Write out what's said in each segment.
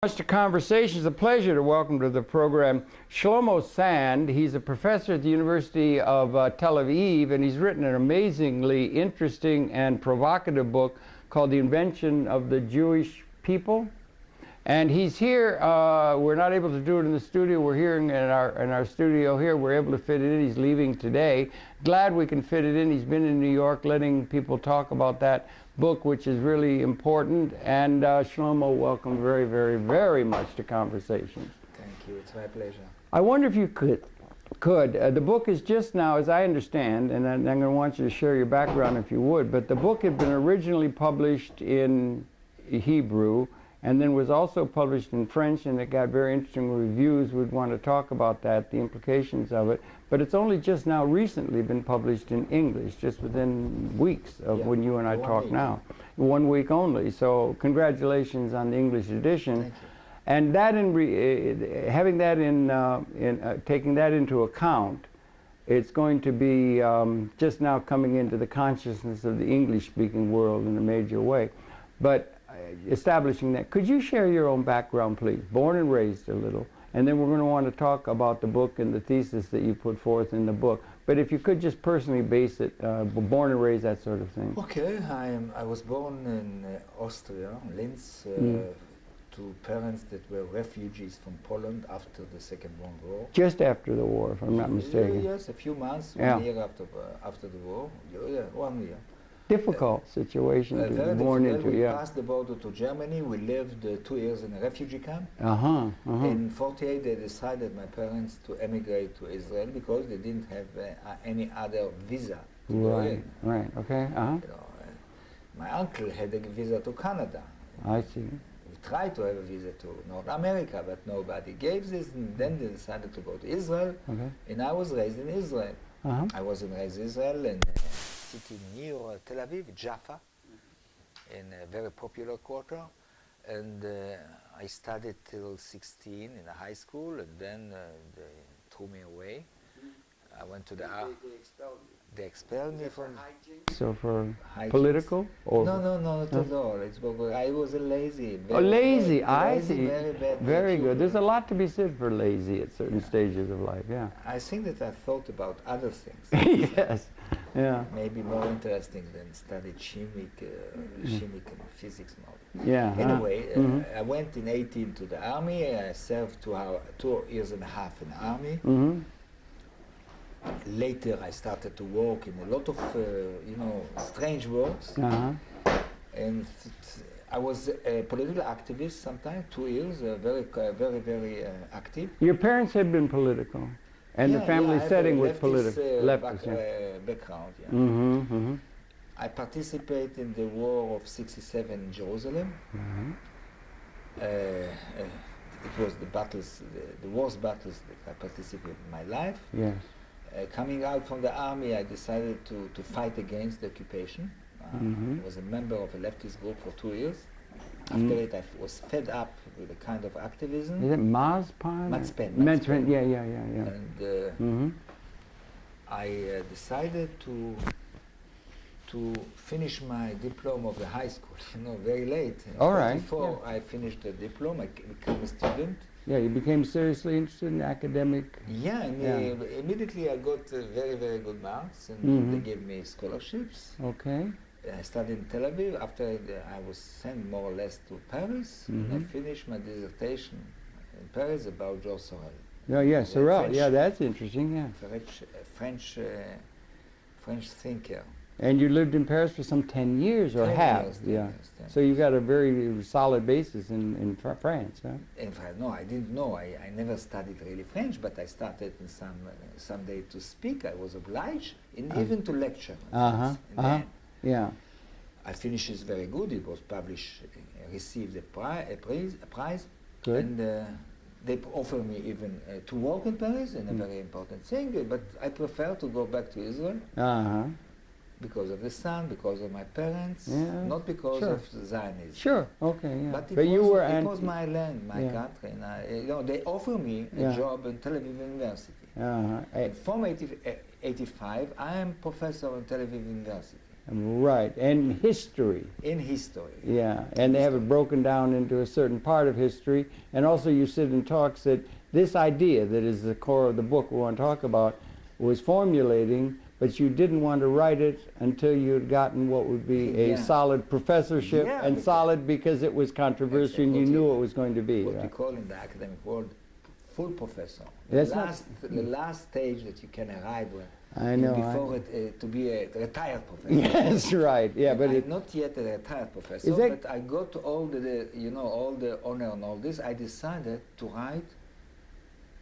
Much to conversation. It's a pleasure to welcome to the program Shlomo Sand. He's a professor at the University of Tel Aviv, and he's written an amazingly interesting and provocative book called The Invention of the Jewish People. And he's here. We're not able to do it in the studio. We're here in our studio here. We're able to fit it in. He's leaving today. Glad we can fit it in. He's been in New York letting people talk about that book, which is really important. And Shlomo, welcome very, very, very much to Conversations. Thank you. It's my pleasure. I wonder if you could the book is just now, as I understand, and I'm going to want you to share your background if you would, but the book had been originally published in Hebrew and then was also published in French, and it got very interesting reviews. We'd want to talk about that, the implications of it. But it's only just now recently been published in English, just within weeks of when you and I talk now. 1 week only. So congratulations on the English edition. Thank you. And that having that taking that into account, it's going to be just now coming into the consciousness of the English-speaking world in a major way. But establishing that, could you share your own background, please? Born and raised a little. And then we're going to want to talk about the book and the thesis that you put forth in the book. But if you could just personally base it, born and raised, that sort of thing. Okay, I was born in Austria, Linz, to parents that were refugees from Poland after the Second World War. Just after the war, if I'm not mistaken. Yes, a few months, 1 year after the war. Yeah, 1 year. Difficult situation to be born into, We passed the border to Germany. We lived 2 years in a refugee camp. In 48, they decided, my parents, to emigrate to Israel because they didn't have any other visa to go in. Right, okay, You know, my uncle had a visa to Canada. I see. We tried to have a visa to North America, but nobody gave this, and then they decided to go to Israel, and I was raised in Israel. I was raised in Israel, and city near Tel Aviv, Jaffa, in a very popular quarter, and I studied till 16 in a high school, and then they threw me away. I went to the they expelled me from. So for political or no, not at all. It's I was a lazy. Lazy. I see. Very bad. Very good. There's a lot to be said for lazy at certain stages of life. Yeah. I think that I thought about other things. Yes. Yeah. Maybe more interesting than studied chemic and physics knowledge. Yeah. Anyway, I went in 18 to the army. I served 2 years and a half in the army. Later, I started to work in a lot of, strange works. And I was a political activist sometimes, 2 years, very active. Your parents had been political, and the family setting was political. Background, yeah. I participated in the war of '67 in Jerusalem. It was the battles, the worst battles that I participated in my life. Yes. Coming out from the army, I decided to fight against the occupation. I was a member of a leftist group for 2 years. After it, I was fed up with the kind of activism. Is it Mazpan? Mazpan. Yeah. And I decided to finish my diploma of the high school, very late. All right. Before I finished the diploma, I became a student. Yeah, you became seriously interested in academic. Yeah, and immediately I got very, very good marks, and they gave me scholarships. Okay. I studied in Tel Aviv. After I was sent more or less to Paris, and I finished my dissertation in Paris about Georges Sorel. Yeah, Sorel. Yeah, that's interesting. Yeah. French thinker. And you lived in Paris for some 10 years or 10 half. years, Yeah. 10 years. So you got a very solid basis in France, huh? In France, no, I didn't know. I never studied really French, but I started in some day to speak. I was obliged, and even to lecture. Yeah. I finished it very good. It was published, received a prize. Good. And they offered me even to work in Paris, and a very important thing. But I prefer to go back to Israel. Because of the sun, because of my parents, not because of Zionism. Sure, okay, yeah. But it was my land, my country. And they offered me a job in Tel Aviv University. And from 85, I am professor in Tel Aviv University. Right, and history. In history. Yeah, and they have it broken down into a certain part of history. And also you sit and talks that this idea that is the core of the book we want to talk about was formulating, but you didn't want to write it until you had gotten what would be a solid professorship, and solid because it was controversial and you knew what it was going to be. What we call in the academic world full professor. That's the last stage that you can arrive with. I know. Before to be a retired professor. Yes, right. Yeah, but I'm not yet a retired professor. But I got all the all the honor and all this. I decided to write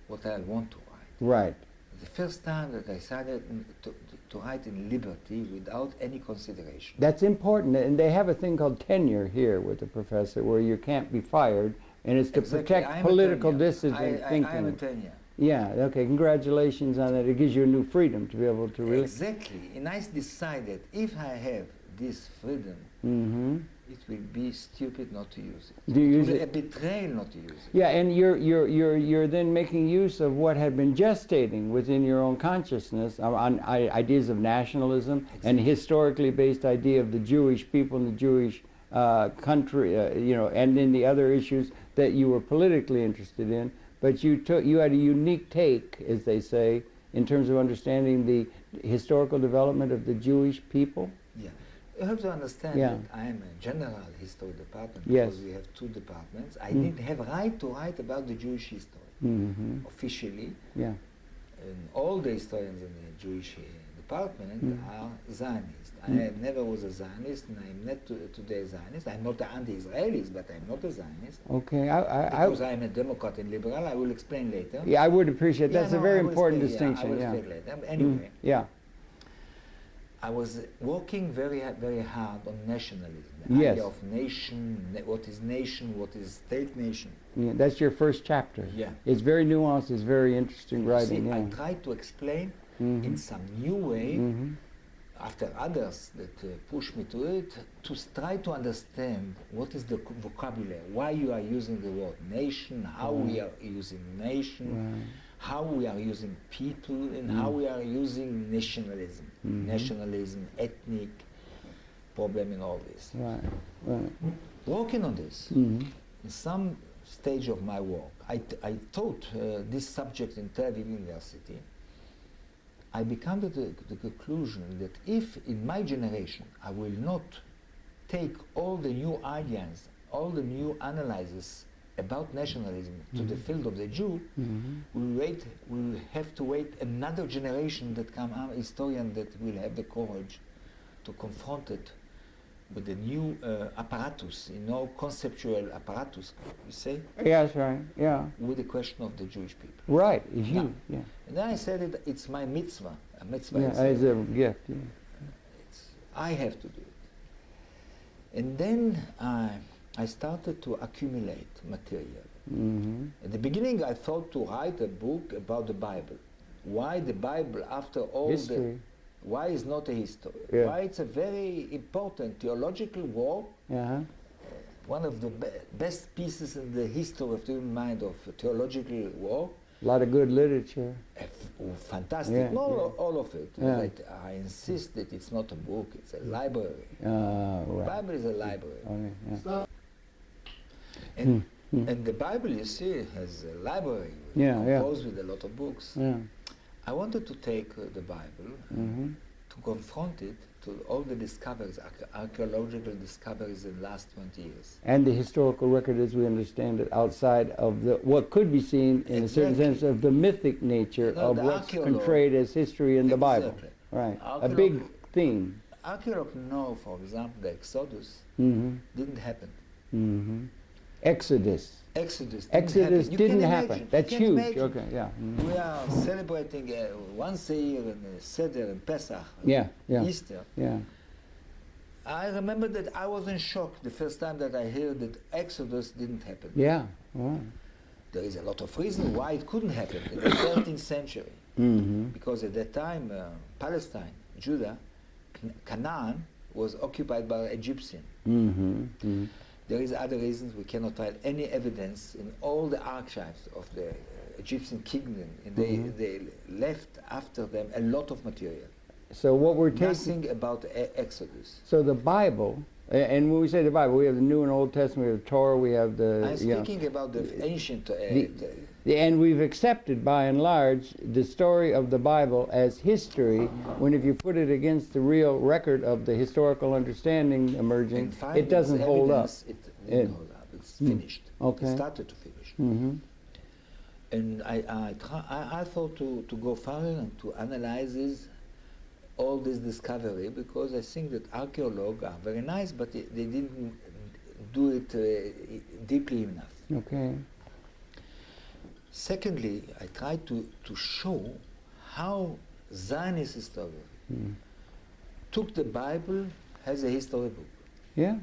what I want to write. Right. The first time that I decided to write in liberty without any consideration. That's important, and they have a thing called tenure here with the professor, where you can't be fired, and it's to protect political dissident thinking. I am a tenure. Yeah, okay, congratulations on that. It gives you a new freedom to be able to really... Exactly, and I decided if I have this freedom, it will be stupid not to use it. Do you use it? A betrayal not to use it. Yeah, and you're then making use of what had been gestating within your own consciousness on ideas of nationalism, and historically based idea of the Jewish people and the Jewish country, and then the other issues that you were politically interested in. But you had a unique take, as they say, in terms of understanding the historical development of the Jewish people. Yeah, you have to understand that I am a general history department because we have two departments. I didn't have right to write about the Jewish history officially. Yeah, and all the historians in the Jewish department are Zionists. I never was a Zionist, and I'm not today a Zionist. I'm not an anti-Israelis, but I'm not a Zionist. Okay, because I'm a Democrat and liberal. I will explain later. Yeah, I would appreciate that. That's a very important distinction. I will explain later. Anyway, yeah, I was working very, very hard on nationalism. The idea of nation, what is nation, what is state nation. Yeah, that's your first chapter. Yeah, it's very nuanced. It's very interesting writing. See, I tried to explain in some new way. After others that push me to it, to try to understand what is the vocabulary, why you are using the word nation, how we are using nation, how we are using people, and how we are using nationalism, nationalism, ethnic problem and all this. Working on this, in some stage of my work, I taught this subject in Tel Aviv University. I became to the conclusion that if in my generation I will not take all the new ideas, all the new analyses about nationalism to the field of the Jew, we will have to wait another generation that come out, historian that will have the courage to confront it with the new apparatus, conceptual apparatus, you say? Yes, right, yeah. With the question of the Jewish people. Right, yeah. And then I said it's my mitzvah. A mitzvah is a gift. Yeah. I have to do it. And then I started to accumulate material. At the beginning I thought to write a book about the Bible. Why the Bible after all history. Why is not a history? Why it's a very important theological work. One of the best pieces in the history of the human mind of theological work. A lot of good literature. Fantastic. All of it. But I insist that it's not a book, it's a library. The Bible is a library. And the Bible, you see, has a library composed with a lot of books. I wanted to take the Bible to confront it to all the discoveries, archaeological discoveries in the last 20 years. And the historical record as we understand it outside of what could be seen in a certain sense of the mythic nature of what's portrayed as history in the Bible. Right, a big theme. Archaeologists know, for example, the Exodus didn't happen. Exodus didn't happen. That's huge. Imagine. Okay, yeah. We are celebrating once a year in Seder and Pesach, Easter. Yeah. I remember that I was in shock the first time that I heard that Exodus didn't happen. Yeah. Wow. There is a lot of reasons why it couldn't happen in the 13th century. Because at that time, Palestine, Judah, Canaan was occupied by Egyptians. There is other reasons we cannot find any evidence in all the archives of the Egyptian kingdom, and they left after them a lot of material. So what we're taking... Nothing about Exodus. So the Bible, and when we say the Bible, we have the New and Old Testament, we have the Torah, we have the... I'm speaking about the ancient... and we've accepted, by and large, the story of the Bible as history, when if you put it against the real record of the historical understanding emerging, it doesn't hold up. It didn't hold up. It's finished. Okay. It started to finish. And I thought to go further and to analyze all this discovery, because I think that archaeologues are very nice, but they didn't do it deeply enough. Okay. Secondly, I tried to show how Zionist historiography took the Bible as a history book. Yeah.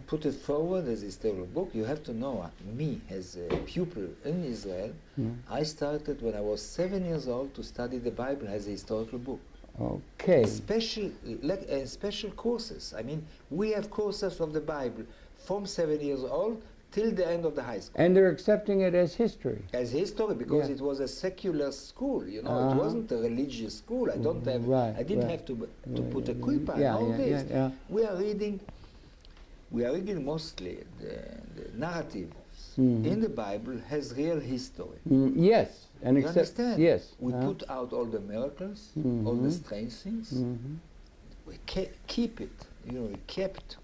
Put it forward as a historical book. You have to know, me as a pupil in Israel, I started when I was 7 years old to study the Bible as a historical book. Okay. Special courses. I mean, we have courses of the Bible from 7 years old till the end of the high school. And they're accepting it as history. As history, because it was a secular school, you know, it wasn't a religious school. I don't have, I didn't have to put a kippah and all this. We are reading mostly the narratives in the Bible has real history. Yes. And you understand? Yes. We put out all the miracles, all the strange things. We keep it, you know, we kept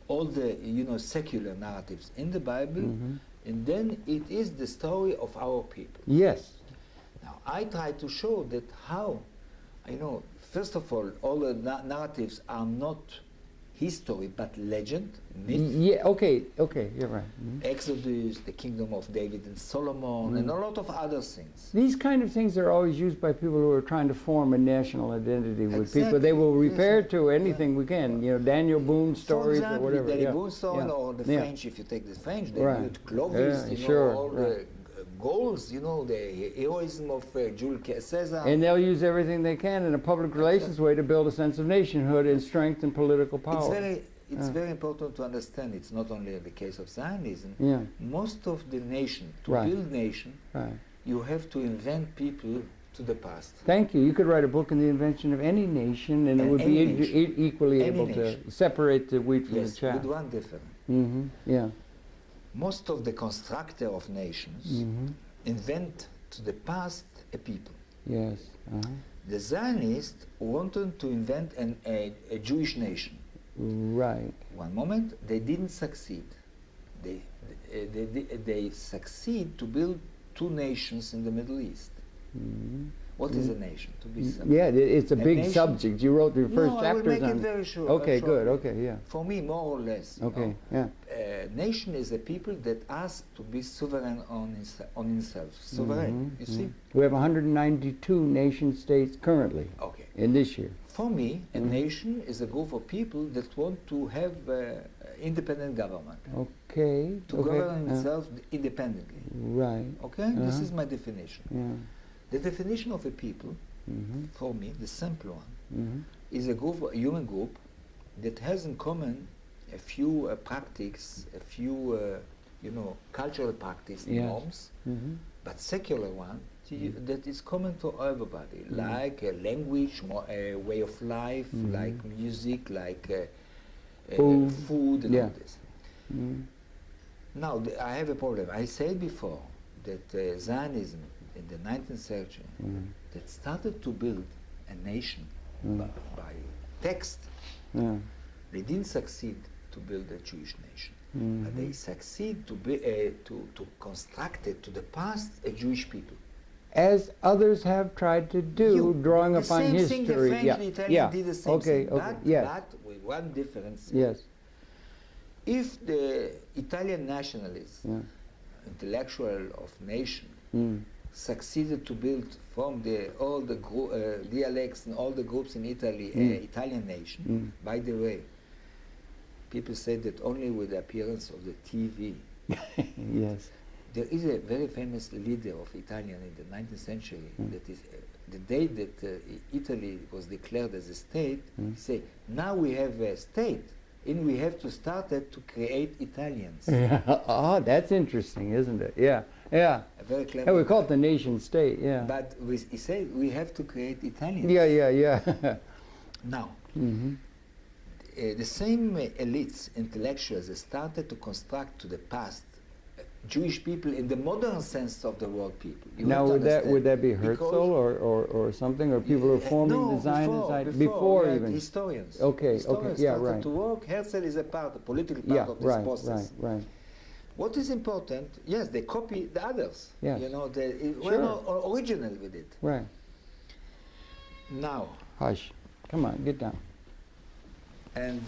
all the, you know, secular narratives in the Bible, and then it is the story of our people. Yes. Now, I try to show that how, you know, first of all the narratives are not history, but legend, myth. Yeah, okay, you're right. Exodus, the kingdom of David and Solomon, and a lot of other things. These kind of things are always used by people who are trying to form a national identity with people. They will repair to anything we can, you know, Daniel Boone stories or whatever. Daniel Boone story, or the French, if you take the French, they used Clovis, you know, all the goals, you know, the heroism of Jules Caesar. And they'll use everything they can in a public relations way to build a sense of nationhood and strength and political power. It's very important to understand it's not only the case of Zionism. Most of the nation, to build nation, you have to invent people to the past. Thank you. You could write a book on the invention of any nation, and it would be equally able to separate the wheat from the chaff. With one difference. Most of the constructor of nations invent to the past a people. Yes. The Zionists wanted to invent a Jewish nation. Right. One moment, they didn't succeed. They succeed to build two nations in the Middle East. What is a nation? To be simple. Yeah, it's a big nation? subject. You wrote your first chapters on... I will make it very short. Okay, good. Okay, yeah. For me, more or less. Okay, yeah. Nation is a people that asks to be sovereign on himself. Sovereign, you see? We have 192 nation states currently. Okay. In this year. For me, a nation is a group of people that want to have independent government. Okay. To govern itself independently. Right. Okay? This is my definition. The definition of a people, for me, the simple one, is a human group that has in common a few practices, a few, you know, cultural practice norms, but secular one that is common to everybody, like a language, a way of life, like music, like food and all this. Now, I have a problem. I said before that Zionism in the 19th century that started to build a nation by text. They didn't succeed to build a Jewish nation, but they succeed to construct it to the past a Jewish people. As others have tried to do, drawing upon history. Same thing the French and Italian did the same thing, but with one difference. Yes. If the Italian nationalists, intellectual of nation, succeeded to build from all the dialects and all the groups in Italy an Italian nation. By the way, people say that only with the appearance of the TV. Yes. There is a very famous leader of Italian in the 19th century that is the day that Italy was declared as a state, he said, now we have a state and we have to start to create Italians. Oh, that's interesting, isn't it? Yeah. Yeah. A very clever Yeah, we guy. call it the nation state, yeah. But he said we have to create Italians. Yeah, yeah, yeah. Now, Mm-hmm. The same elites, intellectuals, that started to construct to the past Jewish people in the modern sense of the word people. You Now, have to would that be understand, Herzl or something, or people who are forming no, the Zionist idea? before Before even? historians. Okay, Historians okay, yeah, started right. to work. Herzl is a part, a political part Yeah, of this right, process. right. What is important? Yes, they copy the others. Yes. You know, they Sure. were not original with it. Right. Now, Hush. Come on, get down. and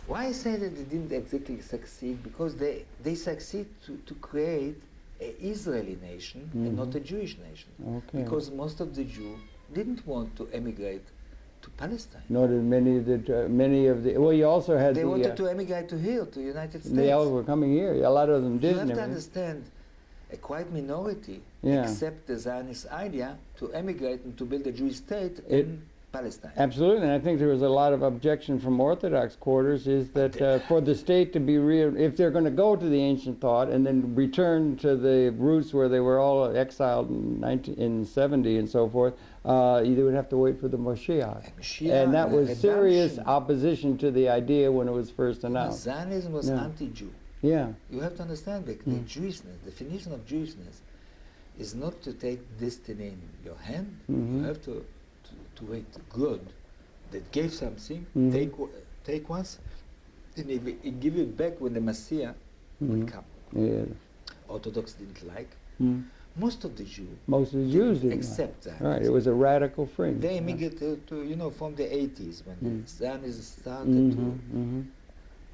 why I say that they didn't exactly succeed? Because they succeed to create an Israeli nation and not a Jewish nation. Okay. Because most of the Jews didn't want to emigrate to Palestine. Nor did many of the. Well, you also had They the. wanted to emigrate to here, to the United States. They all were coming here. A lot of them You did. have to understand, a quiet minority accept the Zionist idea to emigrate and to build a Jewish state in Palestine. Absolutely, and I think there was a lot of objection from Orthodox quarters is that for the state to be real, if they're going to go to the ancient thought and then return to the roots where they were all exiled in 70 and so forth, they would have to wait for the Mashiach. And that was serious opposition to the idea when it was first announced. Zionism was anti-Jew. Yeah. You have to understand that the Jewishness, definition of Jewishness, is not to take destiny in your hand. You have to wait good that gave something, take once, and he give it back when the Messiah will come. Yeah. Orthodox didn't like. Most of the Jews didn't accept that. Right, it was a radical fringe. They immigrated to, you know, from the 80s when the Zionism started to.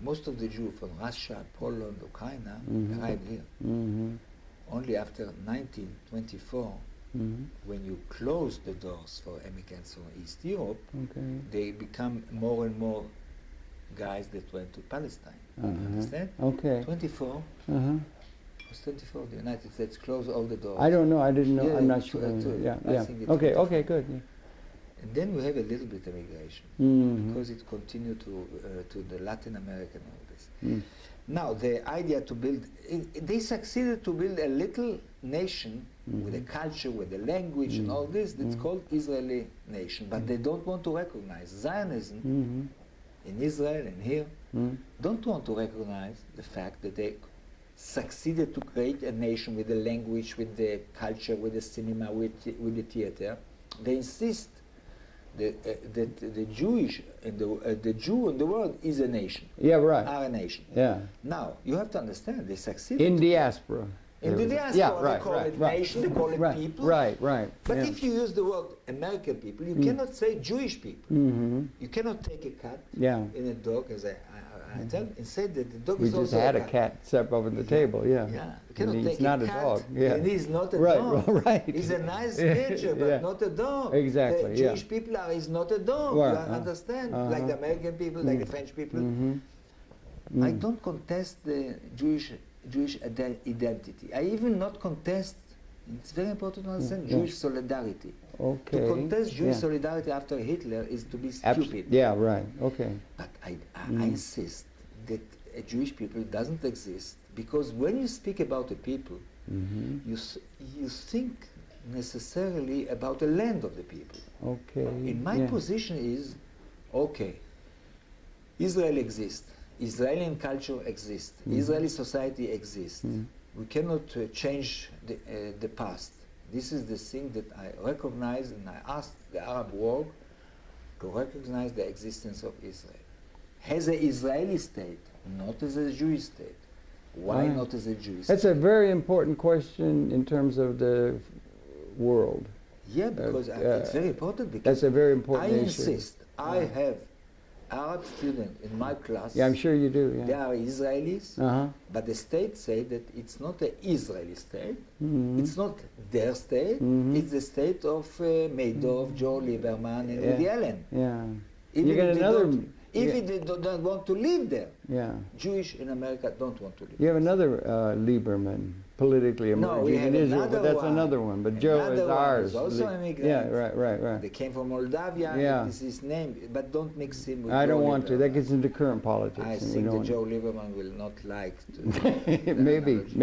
Most of the Jews from Russia, Poland, Ukraine arrived here. Only after 1924, when you close the doors for immigrants from East Europe, they become more and more guys that went to Palestine. You understand? Okay. 24. Was 24. The United States closed all the doors. I don't know. I didn't know. Yeah, I'm not sure. I think it's Okay. 24. Okay. Good. Yeah. And then we have a little bit of immigration because it continued to the Latin America and all this. Now the idea to build, they succeeded to build a little nation with a culture, with a language and all this, that's called Israeli nation. But they don't want to recognize Zionism in Israel and here, don't want to recognize the fact that they succeeded to create a nation with the language, with the culture, with the cinema, with the theater. They insist that the Jewish and the Jew in the world is a nation. Yeah, right. Are a nation. Yeah. Now you have to understand they succeeded In diaspora. in the diaspora. Yeah, right, they call right, it right. nation. They call it people. Right. But yeah. if you use the word American people, you cannot say Jewish people. You cannot take a cat in a dog, as I tell, and say that the dog We is just also had a a cat set over the table. Yeah. Yeah, you cannot And take he's not a a cat, dog. Yeah. and he's not a Right, dog. right. He's a nice creature, but not a dog. Exactly, The yeah. Jewish people is not a dog. Right, You understand? Like the American people, like the French people. I don't contest the Jewish identity. I even not contest. It's very important to understand Jewish solidarity. Okay. To contest Jewish solidarity after Hitler is to be stupid. Yeah, right. Okay. But I insist that a Jewish people doesn't exist because when you speak about a people, you think necessarily about the land of the people. Okay. In my position is, okay, Israel exists, Israeli culture exists, Israeli society exists. We cannot change the past. This is the thing that I recognize, and I ask the Arab world to recognize the existence of Israel. As an Israeli state, not as a Jewish state. Why not as a Jewish That's state? a very important question in terms of the world. Yeah, because it's very important. Because That's a very important issue. I insist. I have Arab students in my class. Yeah, I'm sure you do. They Yeah. are Israelis, but the state say that it's not an Israeli state. It's not their state. It's the state of Madoff, Joe Lieberman, and Woody Allen. Yeah. Even You got if they another. don't- Even if they don't want to live there. Yeah. Jewish in America don't want to live You have another Lieberman. politically No, we emerging have in Israel, but another that's one. another one. But Joe is Another one ours. is also immigrant. Yeah, right. They came from Moldavia. Yeah. This is his name, but don't mix him with I Joe don't want to. Lieberman. That gets into current politics. I and we think that don't- Joe Lieberman will not like to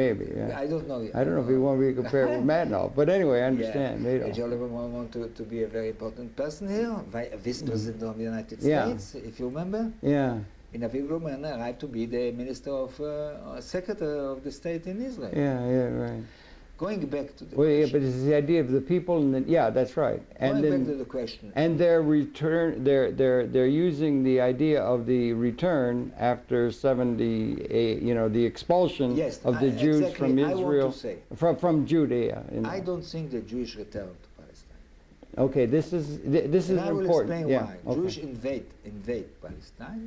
maybe, yeah. I don't know. I don't know if you want to be compared with Madnoff, but anyway, I understand. Yeah. They Joe don't. Lieberman want to be a very important person here, Vice President of the United Yeah. States, if you remember. Yeah, In a Avigdor manner, arrived to be the Minister of Secretary of the State in Israel. yeah, right. Going back to the Well, yeah, question. but it's the idea of the people, and yeah, that's right. And Going then, back to the question. and their return, they're using the idea of the return after 78, you know, the expulsion Yes, of the Jews exactly. from I want to Israel, say. from Judea. I don't think the Jewish return to Palestine. Okay, this is And I will important. explain Yeah, why. okay. Jewish invade Palestine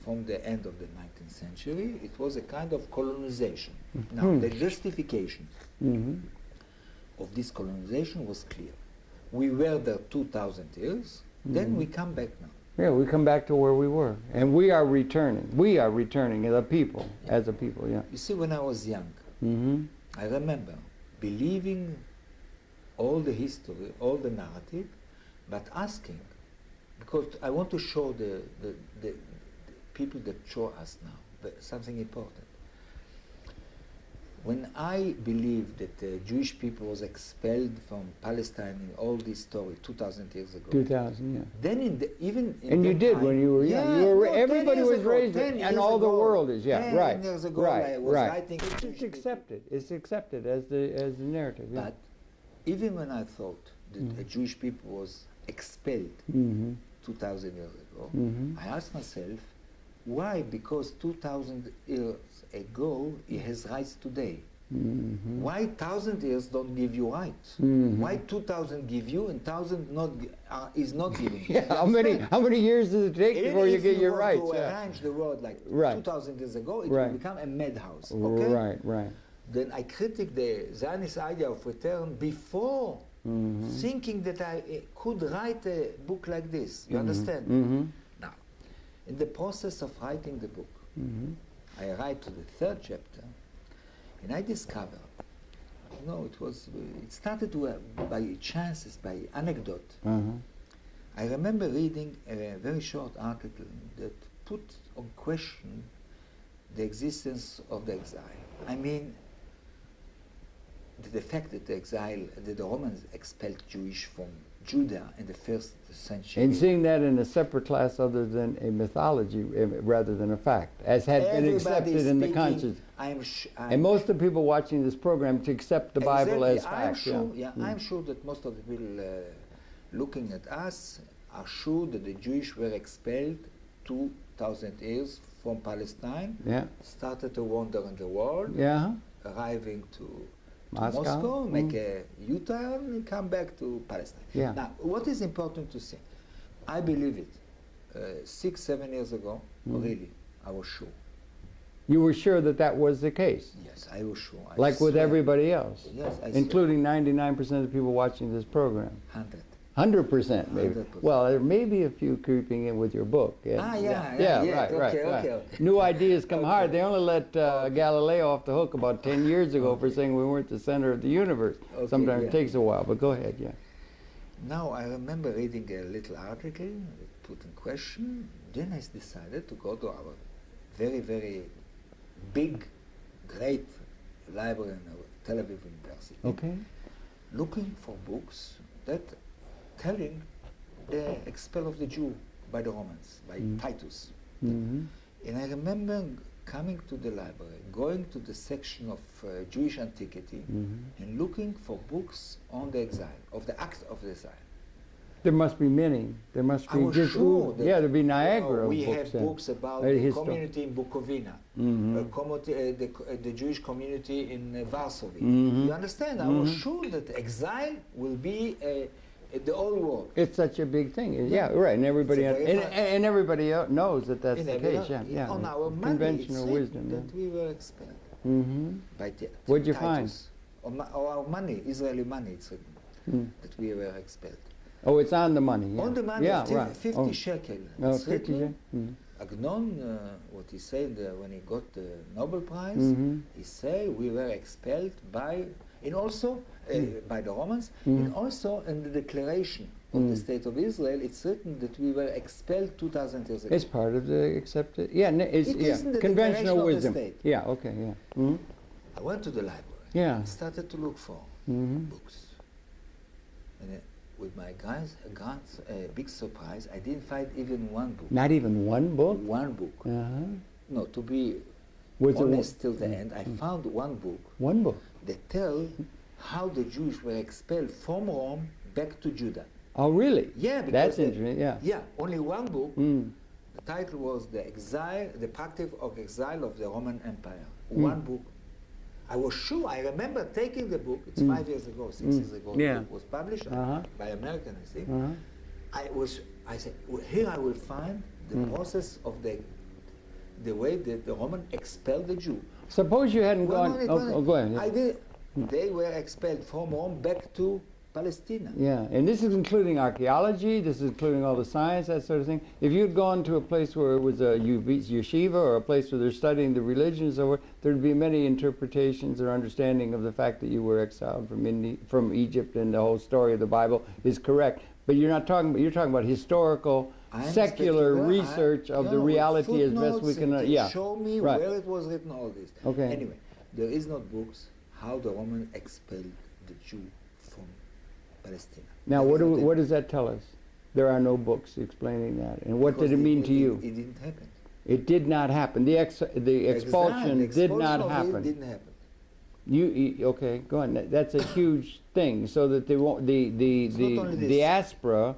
from the end of the 19th century. It was a kind of colonization. Now, the justification of this colonization was clear. We were there 2,000 years, then we come back now. Yeah, we come back to where we were, and we are returning. We are returning as a people, yeah. You see, when I was young, Mm-hmm. I remember believing all the history, all the narrative, but asking, because I want to show the people that show us now something important. When I believed that the Jewish people was expelled from Palestine in all this story 2,000 years ago, 2000, yeah. then And you did when you were young. You were, no, everybody 10 years was ago, raised, 10 and years all the ago, world is, yeah, 10 right, years ago right, I was right. writing. It's accepted. It's accepted as the narrative. Yeah. But even when I thought that the Jewish people was expelled 2,000 years ago, I asked myself, why? Because 2,000 years ago he has rights today. Why 1,000 years don't give you rights? Why 2,000 give you and 1,000 not is not giving you? Yeah, how many years does it take before you get your rights? If you want to Yeah. arrange the world like Right. 2,000 years ago, it Right. will become a madhouse. Okay? Right. Then I critic the Zionist idea of return before thinking that I could write a book like this. You understand? Now, in the process of writing the book, I write to the 3rd chapter, and I discovered, it started by chances, by anecdote. I remember reading a very short article that put on question the existence of the exile. I mean, the fact that the Romans expelled Jewish from Judah in the 1st century. And seeing that in a separate class other than a mythology rather than a fact, as had been accepted in the conscience. And most of the people watching this program to accept the Bible as fact. I'm sure that most of the people looking at us are sure that the Jewish were expelled 2,000 years from Palestine, started to wander in the world, arriving to Moscow, make a U-turn, and come back to Palestine. Now, what is important to say? I believe it. 6-7 years ago, really, I was sure. You were sure that that was the case? Yes, I was sure. Like with everybody else? Yes, including 99% of the people watching this program? 100%, maybe. 100%. Well, there may be a few creeping in with your book. Right. New ideas come hard. They only let Galileo off the hook about 10 years ago for saying we weren't the center of the universe. Sometimes it takes a while, but go ahead, Now, I remember reading a little article put in question. Then I decided to go to our very, very big, great library in Tel Aviv University. Looking for books that telling the expel of the Jew by the Romans, by Titus. And I remember coming to the library, going to the section of Jewish antiquity, and looking for books on the exile, of the act of the exile. There must be many. There must be just there'd be Niagara we of books. have books about the community in Bukovina, the Jewish community in Varsovie. You understand? I was sure that exile will be the whole world. It's such a big thing. Right. And everybody and everybody knows that that's the case. On our money, conventional wisdom. That we were expelled. By What'd you find? On our money, Israeli money, it's written that we were expelled. Oh, it's on the money. On the money, 50 shekel. No, 50 shekel. Agnon, what he said when he got the Nobel Prize, he said we were expelled by, and also by the Romans, and also in the declaration of the State of Israel, it's written that we were expelled 2,000 years ago. It's part of the accepted, it's the conventional declaration wisdom. of the state. Yeah, okay, yeah. I went to the library. Yeah. Started to look for books. And with my big surprise, I didn't find even one book. Not even one book? One book. No, to be Was honest till the end, I found one book. One book? That tell how the Jews were expelled from Rome back to Judah. Oh, really? Yeah, because that's interesting. Yeah. Yeah, only one book. The title was the practice of exile of the Roman Empire. One book. I was sure. I remember taking the book. It's 5 years ago, 6 years ago. Yeah. It was published by American, I think. I said, well, here I will find the process of the way that the Roman expelled the Jew. Suppose you hadn't gone. Go ahead. I did. They were expelled from Rome back to Palestine. Yeah, and this is including archaeology, this is including all the science, that sort of thing. If you'd gone to a place where it was a yeshiva or a place where they're studying the religion and so forth, there'd be many interpretations or understanding of the fact that you were exiled from Egypt, and the whole story of the Bible is correct. But you're not talking about, you're talking about historical, secular research of the reality as best we can. Show me where it was written, all this. Okay. Anyway, there is not books how the Roman expelled the Jew from Palestine. Now, what does that tell us? There are no books explaining that. And what did it mean to you? It didn't happen. It did not happen. The expulsion did not happen. It didn't happen. Okay, go on. That's a huge thing. So that the diaspora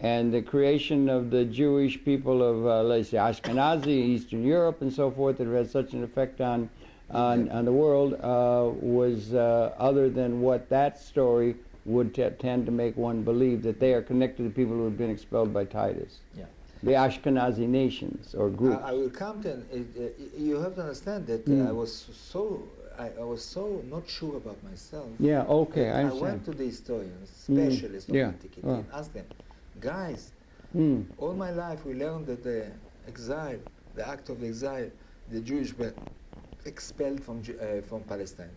and the creation of the Jewish people of, let's say, Ashkenazi, Eastern Europe, and so forth, that have had such an effect on the world, was other than what that story would tend to make one believe, that they are connected to people who have been expelled by Titus. Yeah. The Ashkenazi nations or groups. I will come to. You have to understand that I was so not sure about myself. Yeah. Okay. I understand. I went to the historians, specialists of antiquity, and asked them, guys, all my life we learned that the exile, the act of exile, the Jewish were expelled from Palestine.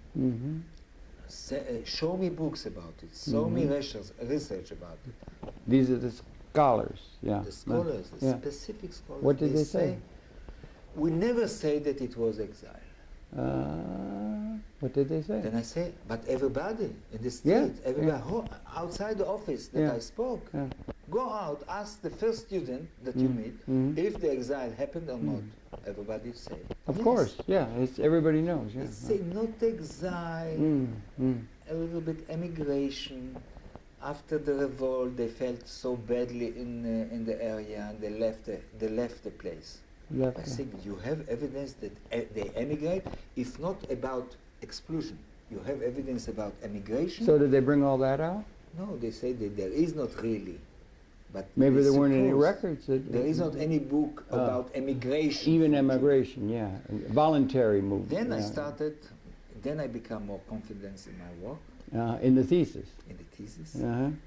Show me books about it. Show me research about it. These are the scholars. Yeah. The scholars, the specific scholars. What did they say? We never say that it was exile. What did they say? Then I say, but everybody in the street, everybody outside the office that I spoke, go out, ask the first student that you meet if the exile happened or not. Everybody say. Of course, it's everybody knows. Yeah. They say not exile, a little bit emigration. After the revolt, they felt so badly in the area, and they left the place. I think you have evidence that they emigrate, if not about expulsion. You have evidence about emigration. So did they bring all that out? No, they say that there is not really. But maybe there weren't any records. There is not any book about emigration. Even emigration, voluntary movement. Then I started, then I become more confident in my work. In the thesis? In the thesis. And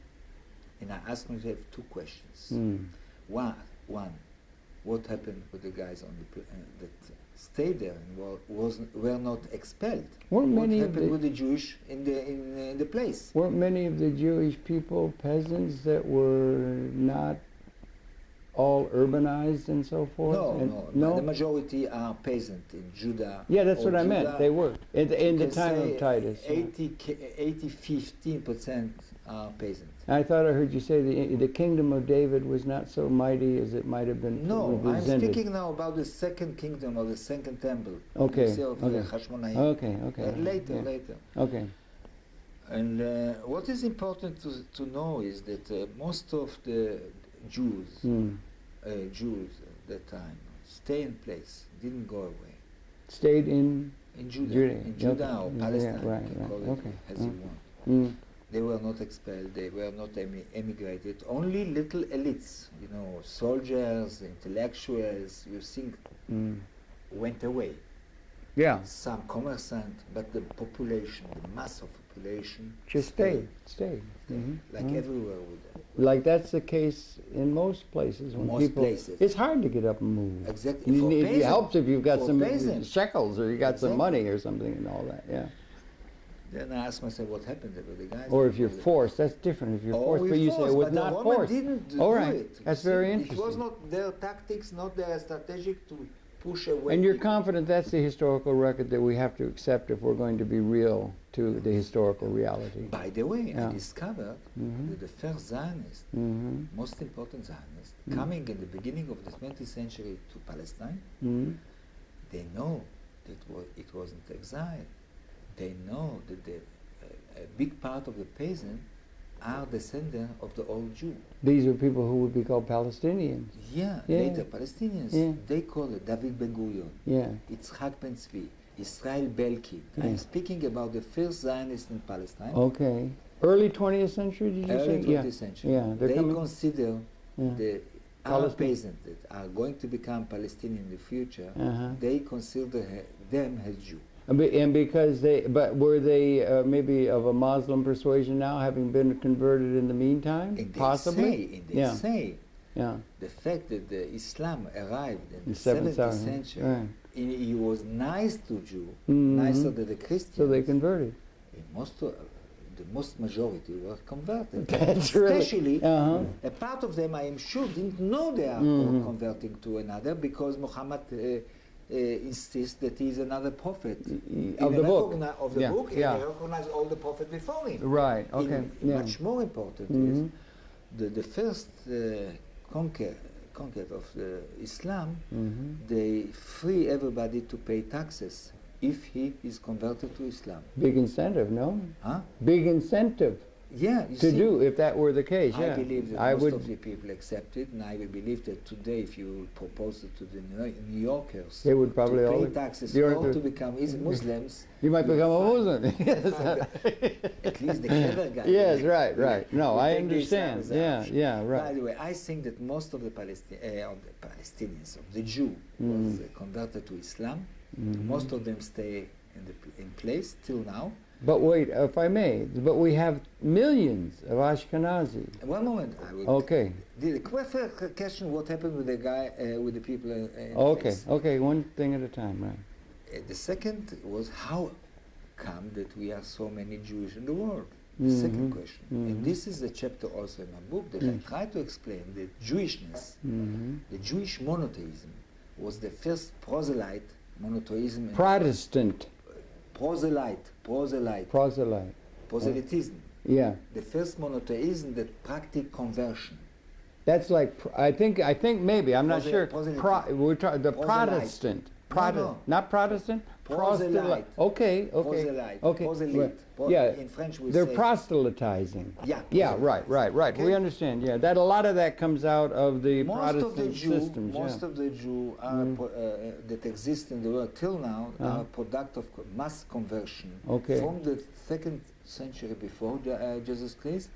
I asked myself two questions. One, what happened with the guys on the that stayed there and were not expelled? What happened with the Jewish in the place? Weren't many of the Jewish people peasants that were not all urbanized and so forth? No. The majority are peasant in Judah. Yeah, that's what I meant. They were in the time of Titus. 15% are peasant. I thought I heard you say the kingdom of David was not so mighty as it might have been. No, I'm speaking now about the second kingdom or the second temple. Okay. Later. Okay. And what is important to know is that most of the Jews at that time stay in place, didn't go away. Stayed in Judah or Palestine, as you want. They were not expelled, they were not emigrated. Only little elites, soldiers, intellectuals, you think, went away. Yeah. Some commerçant, but the population, the mass of population just stayed. Like everywhere Like that's the case in most places. When Most people, places. it's hard to get up and move. Exactly. It helps if you've got some peasants. shekels or you got some Exactly. money or something and all that. Yeah. Then I asked myself, what happened with the guys? Or if you're forced, that's different. If you're forced, but you say it was not forced. Didn't All do right, it. that's very It interesting. was not their tactics, not their strategic to push away. And you're people. confident that's the historical record that we have to accept if we're going to be real to the historical reality. By the way, Yeah. I discovered that the first Zionist, most important Zionist, coming in the beginning of the 20th century to Palestine, they know that it wasn't exile. They know that a big part of the peasants are descendants of the old Jew. These are people who would be called Palestinians. Yeah, Yeah. later Palestinians. Yeah. They call it David Ben-Gurion, Yeah. Yitzhak Ben-Tzvi, Israel Belkin. Yeah. I'm speaking about the first Zionists in Palestine. Okay. Early 20th century, did you Early say? 20th century. Yeah. They're They coming. consider Yeah. the Arab peasants that are going to become Palestinian in the future, they consider them as Jew. And because but were they maybe of a Muslim persuasion now, having been converted in the meantime? And Possibly? They say Yeah. the fact that the Islam arrived in the 7th 7th century, century, right. he was nice to Jew, nicer than the Christians. So they converted. The most majority were converted. That's really- Especially, a part of them, I am sure, didn't know they are converting to another because Muhammad insists that he is another prophet. Of the book. Of the Yeah, book, yeah. and he recognized all the prophets before him. Right, okay. Yeah. Much more important is the first conquer of Islam, they free everybody to pay taxes if he is converted to Islam. Big incentive, no? Huh? Big incentive Yeah, you to see, do if that were the case. I Yeah. believe that I most would. of the people accept it, and I will believe that today, if you propose it to the New Yorkers, They would probably to all- pay taxes You're- or to become Muslims, You might become a Muslim. Yes. at least the clever guy. Yes, right. No, will I take this understand. as an Yeah, option. yeah, By right. the way, I think that most of the Palestinians, of the Jew, was converted to Islam. Most of them stay in place till now. But wait, if I may, but we have millions of Ashkenazi. One moment, I will. Okay. The question: what happened with the guy, with the people in Okay, place? okay, one thing at a time, right. The second was how come that we are so many Jewish in the world? The second question. And this is a chapter also in my book that I try to explain that Jewishness, the Jewish monotheism, was the first proselyte monotheism. Protestant. Proselytism. Yeah. The first monotheism that practiced conversion. That's like, I think maybe, I'm not sure. We're talking the Proselyte. Protestant. No. Not Protestant? Proselyte. Okay. Proselyte. Right. Yeah. In French we They're say. proselytizing. Yeah. Yeah, right. Okay. We understand. Yeah, that a lot of that comes out of the Most Protestant systems. Most of the Jews that exist in the world till now are a product of mass conversion from the 2nd century before Jesus Christ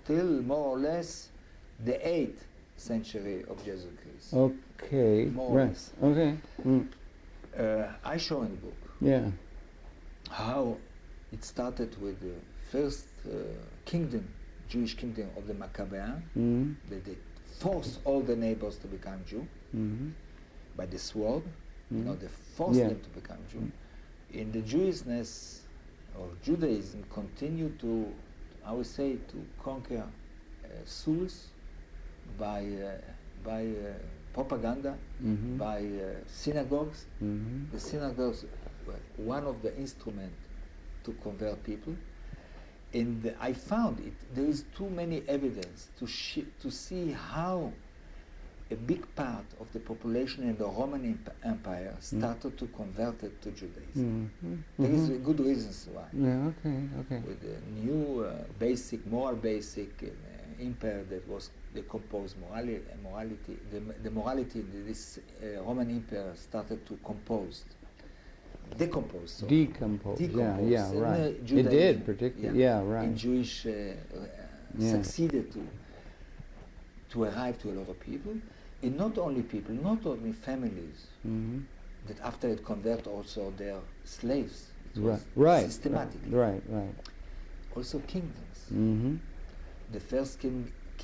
till more or less the 8th century of Jesus Christ. Okay. More or less. Okay. I show in the book how it started with the first kingdom, Jewish kingdom of the Maccabean, that they forced all the neighbors to become Jew by the sword. They forced them to become Jew. In the Jewishness or Judaism continued to, I would say, to conquer souls by propaganda, by synagogues. The synagogues were one of the instruments to convert people. And I found there is too many evidence to see how a big part of the population in the Roman Empire started to convert it to Judaism. There is good reasons why. Yeah, okay. With the new moral basic empire that was decomposed morality, the morality in this Roman Empire started to decompose. Yeah, right. It Judaism, did, particularly. Right. And Jewish succeeded to arrive to a lot of people, and not only people, not only families, that after it convert also their slaves. It was systematic. Right. Also kingdoms. The first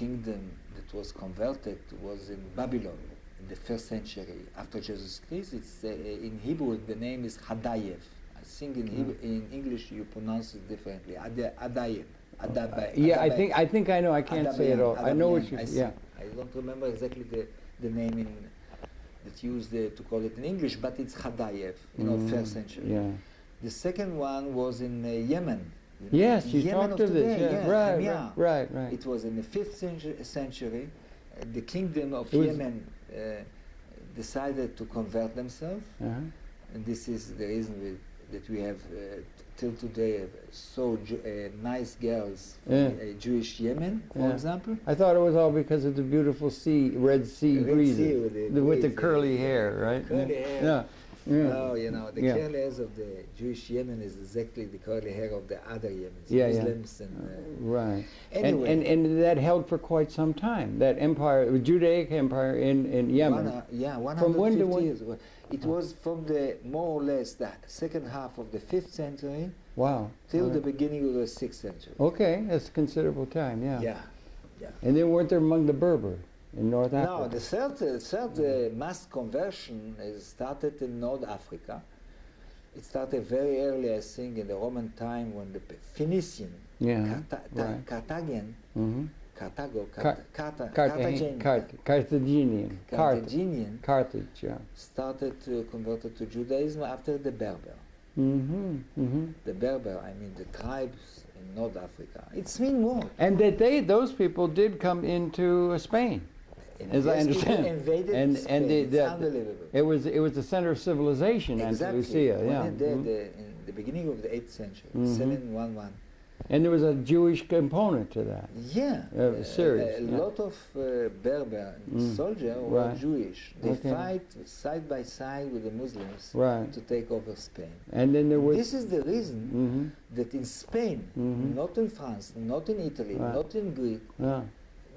kingdom that was converted was in Babylon in the 1st century after Jesus Christ. It's in Hebrew the name is Hadayev. I think in Hebrew, in English you pronounce it differently. Adayev. Yeah, I think I know. I can't say it all. I know what you. Yeah. I don't remember exactly the name in that's used to call it in English, but it's Hadayev. 1st century. Yeah. The second one was in Yemen. Yes, you Yemen talked of this. Yeah. Right. It was in the 5th century. The kingdom of Yemen decided to convert themselves, and this is the reason that we have till today so nice girls from Jewish Yemen, for example. I thought it was all because of the beautiful sea, Red Sea breezes with the curly hair, right? Curly hair. Yeah. Oh, the curly hairs of the Jewish Yemen is exactly the curly hair of the other Yemens, Muslims. And, right. Anyway. And that held for quite some time, that empire, the Judaic empire in Yemen. 150 years. It was from the more or less the second half of the 5th century till the beginning of the 6th century. Okay, that's a considerable time, Yeah. And they weren't there among the Berber in North Africa? No, the third mass conversion started in North Africa. It started very early, I think, in the Roman time when the Phoenician, Carthaginian, Carthage, started to convert to Judaism after the Berber. The Berber, I mean the tribes in North Africa. It's been more. And that those people did come into Spain, as I understand. Invaded Spain. It's unbelievable. It was the center of civilization, exactly. Andalusia. In the beginning of the 8th century, 711. And there was a Jewish component to that. Yeah. Serious. A lot of Berber soldiers were Jewish. They fight side by side with the Muslims to take over Spain. And then there was... This is the reason that in Spain, not in France, not in Italy, not in Greece,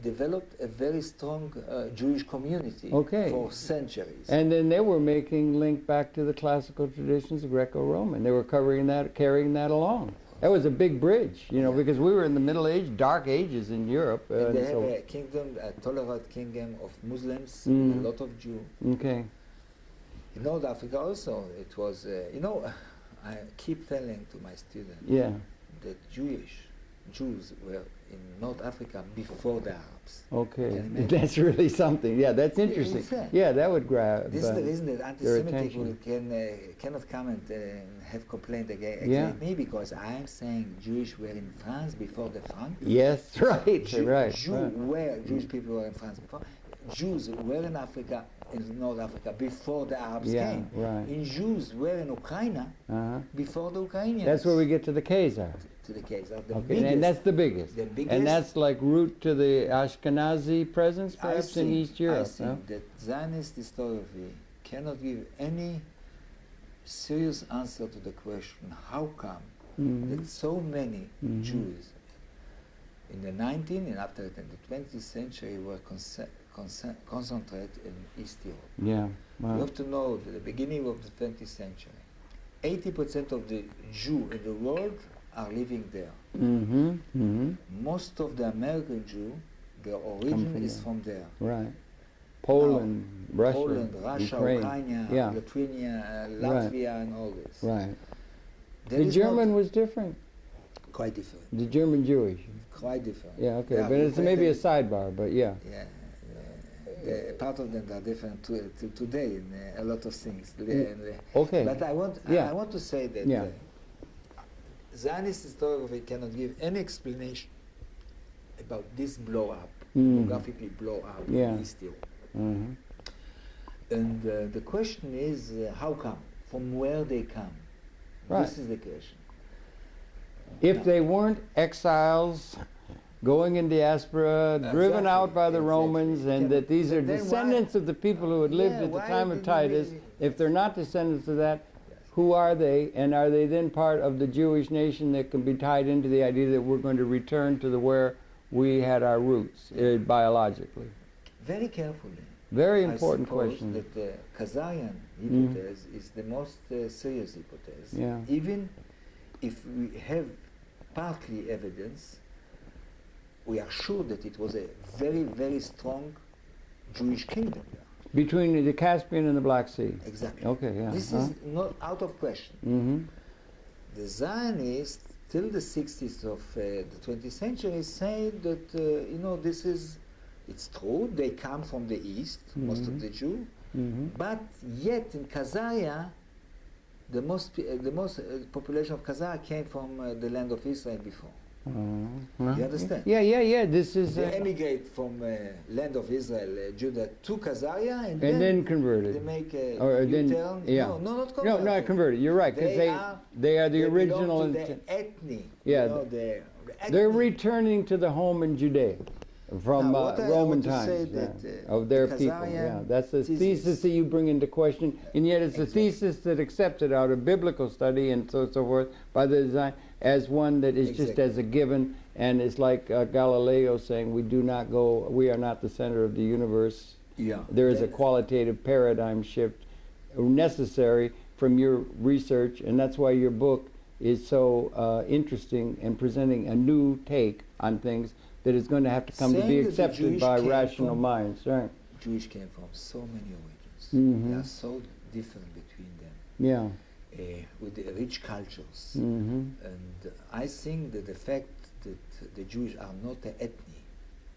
developed a very strong Jewish community for centuries. And then they were making link back to the classical traditions of Greco-Roman. They were carrying that along. That was a big bridge, because we were in the Middle Age, Dark Ages in Europe. And they have a kingdom, a tolerant kingdom of Muslims, a lot of Jews. Okay. In North Africa also, it was, I keep telling to my students that Jews were in North Africa before the Arabs. Okay, that's really something. Yeah, that's interesting. Yeah, that would grab. This is the reason that anti-Semitism cannot come and have complaint against me, because I am saying Jews were in France before the Franks. Yes, right, Jewish people were in France before. Jews were in Africa, in North Africa, before the Arabs came. Right. And Jews were in Ukraine before the Ukrainians. That's where we get to the Khazar. To the Khazar, and that's the biggest. And that's like root to the Ashkenazi presence, perhaps, in East Europe. I think that Zionist historiography cannot give any serious answer to the question, how come that so many Jews in the 19th and after in the 20th century were concentrated in East Europe. Yeah. Wow. You have to know that at the beginning of the 20th century, 80% of the Jews in the world are living there. Most of the American Jews, their origin is from there. Right. Poland, Russia, Ukraine, Lithuania, Latvia, and all this. Right. The German was different. Quite different. The German Jewish. Quite different. Yeah, okay. But it's maybe a sidebar, but yeah. Part of them are different today in a lot of things. Okay. But I want to say that Zionist historiography cannot give any explanation about this blow-up, geographically blow-up in East Europe. And the question is, how come? From where they come? Right. This is the question. If they weren't exiles going in diaspora, driven out by the Romans, and that these are descendants of the people who had lived at the time of Titus, if they're not descendants of that, who are they, and are they then part of the Jewish nation that can be tied into the idea that we're going to return to where we had our roots biologically? Very carefully. Very important question. That the Khazarian hypothesis is the most serious hypothesis. Even if we have partly evidence, we are sure that it was a very, very strong Jewish kingdom there. Between the Caspian and the Black Sea. Exactly. Okay, yeah. This is not out of question. Mm-hmm. The Zionists, till the 60s of the 20th century, say that, you know, this is, it's true, they come from the east, most of the Jews, but yet in Khazaria, the most population of Khazaria came from the land of Israel before. You understand? Yeah. This is they emigrate from land of Israel, Judah, to Khazaria, and then converted. They make a then, U-turn. yeah. No, not converted. No, not converted. You're right, because they are the original. Belong to the ethnic. Yeah, you know, they're returning to the home in Judea from Roman times, of their people. Yeah, that's the thesis that you bring into question, and yet it's a thesis that's accepted out of biblical study and so forth by the design as one that is just as a given, and it's like Galileo saying, we are not the center of the universe. Yeah, there is a qualitative paradigm shift necessary from your research, and that's why your book is so interesting in presenting a new take on things that is going to have to come to be accepted by rational minds. Right. Jewish came from so many origins. They are so different between them. Yeah. With the rich cultures. And I think that the fact that the Jews are not an ethnic,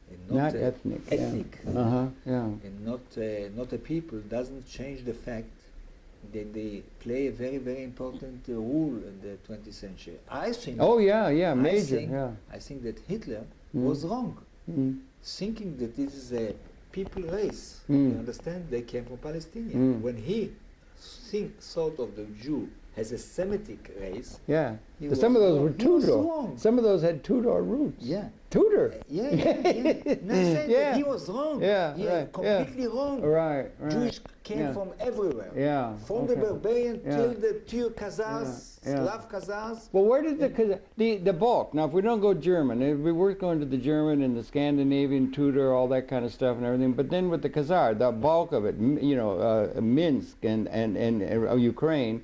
and not ethnic, and not a people, doesn't change the fact that they play a very, very important role in the 20th century. I think. Oh yeah, major. I think that Hitler was wrong, thinking that this is a people race. You understand? They came from Palestine. When he thought of the Jew as a Semitic race. Yeah. Some of those were Tudor. Some of those had Tudor roots. Yeah. Tudor. Yeah. That he was wrong. Completely wrong. Right. Jews came from everywhere. Yeah. From the barbarian till the Turk Khazars, Slav Khazars. Well, where did the bulk? Now, if we don't go German, we're going to the German and the Scandinavian, Tudor, all that kind of stuff and everything. But then with the Khazar, the bulk of it, Minsk and Ukraine.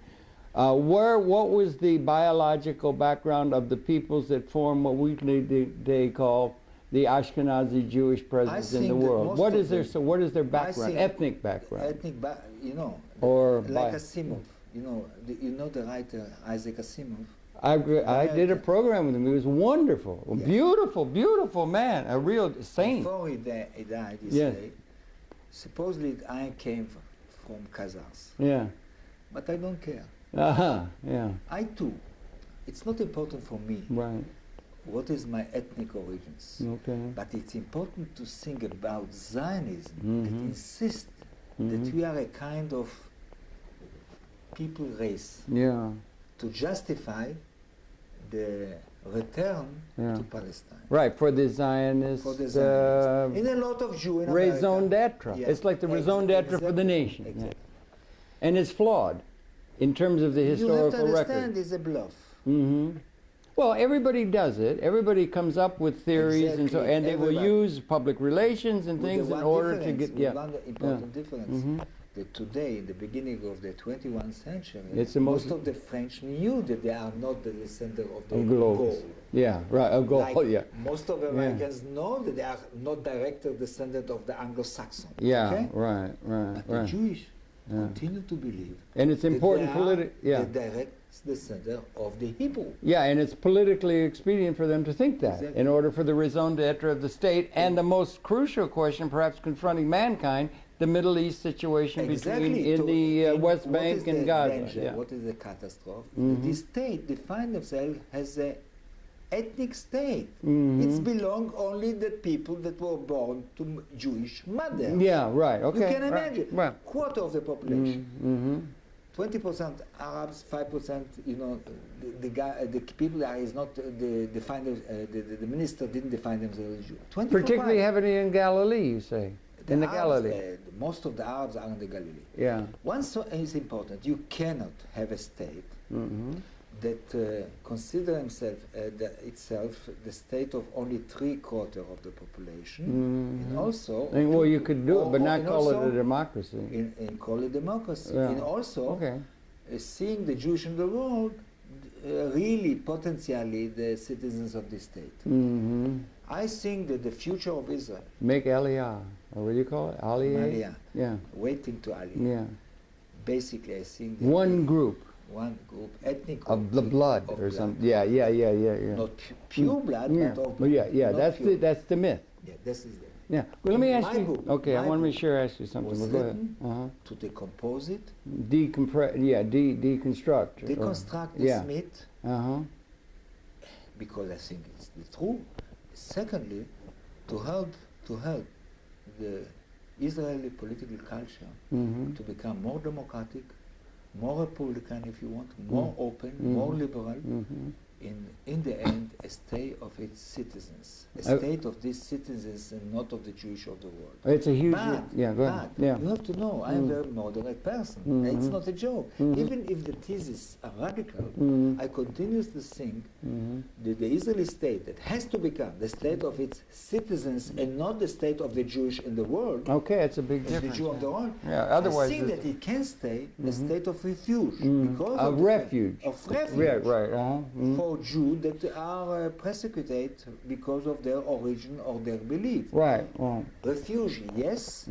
What was the biological background of the peoples that form what we today call the Ashkenazi Jewish presence in the world? What is their background? Ethnic background. Or like Asimov. You know the writer Isaac Asimov. I did a program with him. He was wonderful, beautiful man, a real saint. Before he died, he said, supposedly I came from Khazars. Yeah. But I don't care. Yeah. I too. It's not important for me. Right. What is my ethnic origins? Okay. But it's important to think about Zionism that insists that we are a kind of people race. Yeah. To justify the return to Palestine. Right, for the Zionists. For the Zionists. In a lot of Jews in raison d'etre. Yeah. It's like the raison d'etre for the nation. Exactly. Yeah. And it's flawed in terms of the historical record. You have to understand it's a bluff. Well, everybody does it. Everybody comes up with theories, and they will use public relations and things in order to get. One important difference that today, in the beginning of the 21st century, it's most of the French knew that they are not the descendant of the gold. Yeah, right. A gold. Like most of Americans know that they are not direct descendant of the Anglo-Saxon. Yeah, okay? Right. But the Jewish continue to believe. And it's important politically. The direct descendant of the Hebrew. Yeah, and it's politically expedient for them to think that in order for the raison d'etre of the state, and the most crucial question, perhaps confronting mankind, the Middle East situation between the West Bank and Gaza. What is the catastrophe? The state defines themselves as an ethnic state. It belongs only the people that were born to Jewish mothers. Yeah, right. Okay. You can imagine. Right. Quarter of the population. 20% Arabs, 5%. The people that is not the minister didn't define themselves as Jews. Particularly heavily in Galilee, you say. In the Galilee. Most of the Arabs are in the Galilee. Yeah. One is important. You cannot have a state that consider itself the state of only 3/4 of the population, and also. Well, you could do it, but not call it a democracy. And call it democracy, and also seeing the Jews in the world really potentially the citizens of the state. I think that the future of Israel. Make Aliyah, or what do you call it? Aliyah? Yeah. Waiting to Aliyah. Yeah. Basically, I think that one group, ethnic group of the blood or something. Yeah. Not pure blood, yeah. but of well, yeah. That's the myth. Yeah, this is the. Yeah. Well, let me ask you. Book, okay, I want to make sure I ask you something. Was go ahead. To decompose it. Deconstruct. Deconstruct this myth. Because I think it's the truth. Secondly, to help the Israeli political culture to become more democratic, more Republican, if you want, more open, more liberal, in the end, a state of its citizens, a state of these citizens and not of the Jewish of the world. It's a huge... But go ahead. Yeah. You have to know, I am a very moderate person. It's not a joke. Even if the theses are radical, I continuously think that the Israeli state that has to become the state of its citizens and not the state of the Jewish in the world. Okay, it's a big difference. The Jew of the world. Yeah, otherwise... I think that it can stay a state of refuge. Because of refuge. Of refuge. Right. For Jews that are persecuted because of their origin or their belief. Right. Refuge, yes,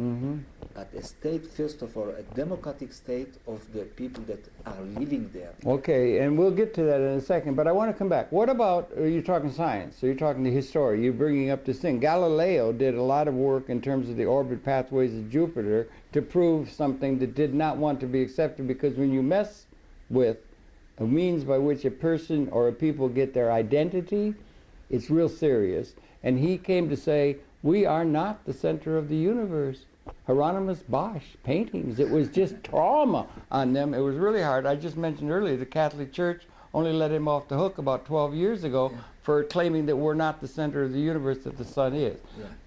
but a state, first of all, a democratic state of the people that are living there. Okay, and we'll get to that in a second, but I want to come back. What about, you're talking science, so you're talking the history, you're bringing up this thing. Galileo did a lot of work in terms of the orbit pathways of Jupiter to prove something that did not want to be accepted, because when you mess with a means by which a person or a people get their identity, it's real serious. And he came to say, we are not the center of the universe. Hieronymus Bosch paintings, it was just trauma on them. It was really hard. I just mentioned earlier the Catholic Church only let him off the hook about 12 years ago for claiming that we're not the center of the universe, that the sun is.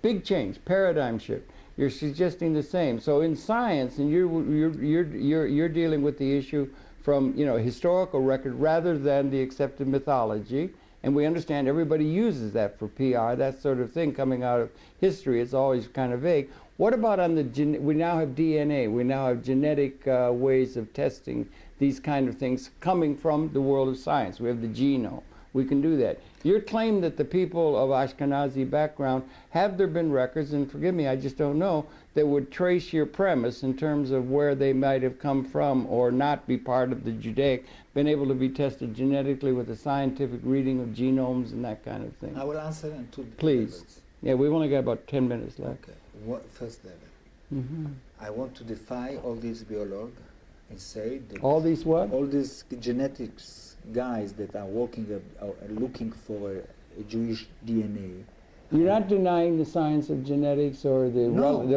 Big change, paradigm shift. You're suggesting the same. So in science, and you're dealing with the issue from historical record rather than the accepted mythology, and we understand everybody uses that for PR, that sort of thing coming out of history. It's always kind of vague. What about on the we now have DNA, we now have genetic ways of testing these kind of things coming from the world of science. We have the genome. We can do that. Your claim that the people of Ashkenazi background, have there been records, and forgive me, I just don't know, that would trace your premise in terms of where they might have come from or not be part of the Judaic, been able to be tested genetically with a scientific reading of genomes and that kind of thing? I will answer in two Please. levels. Yeah, we've only got about 10 minutes left. Okay. First level. I want to defy all these biologues and say that... All these what? All these genetics guys that are looking for a Jewish DNA. You're not denying the science of genetics or the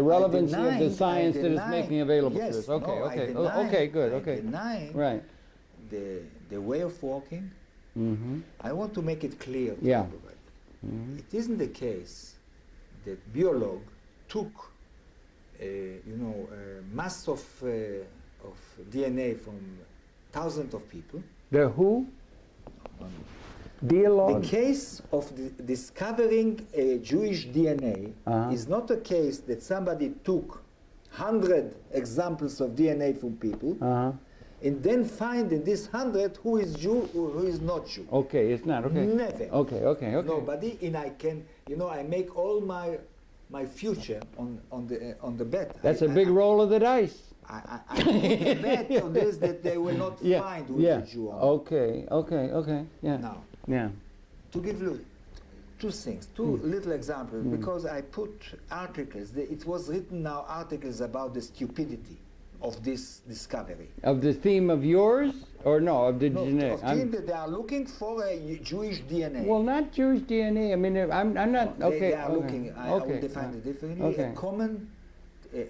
relevancy of the science that it's making available to us. Okay, good. Okay. Denying the way of working. I want to make it clear to everybody. It isn't the case that biologue took a mass of DNA from thousands of people. The who? The case of discovering a Jewish DNA is not a case that somebody took 100 examples of DNA from people and then find in this 100 who is Jew or who is not Jew. Okay, it's not. Okay. Never. Okay. Nobody, and I can, I make all my future on the bet. That's a big roll of the dice. I put a bet on this that they will not find who is a Jew. Okay. Yeah. Now, to give you two things, two little examples, because I put articles. It was written now articles about the stupidity of this discovery. Of the theme of yours, or no, of the genetic? Of theme that they are looking for a Jewish DNA. Well, not Jewish DNA. I mean, I'm not. They are looking. I will define it differently.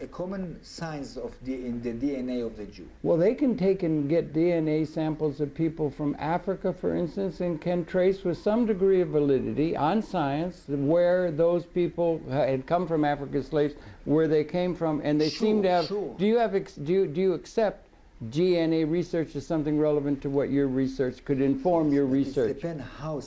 A common signs in the DNA of the Jew. Well, they can take and get DNA samples of people from Africa, for instance, and can trace with some degree of validity on science where those people had come from, African slaves, where they came from, and they seem to have. Sure. Do you accept DNA research as something relevant to what your research could inform your research? It depends how.